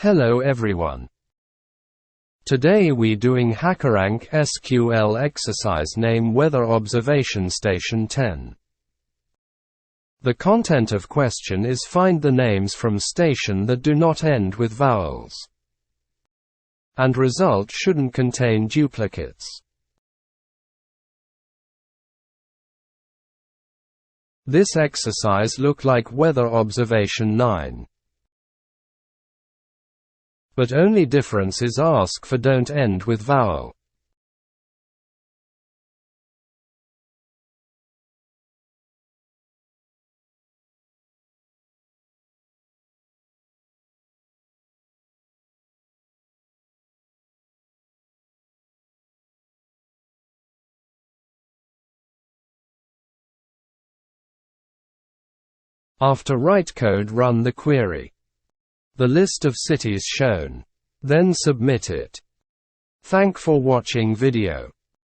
Hello everyone. Today we doing Hackerrank SQL exercise name weather observation station 10. The content of question is find the names from station that do not end with vowels. And result shouldn't contain duplicates. This exercise look like weather observation 9. But only difference is ask for don't end with vowel. After write code, run the query. The list of cities shown. Then submit it. Thank for watching video.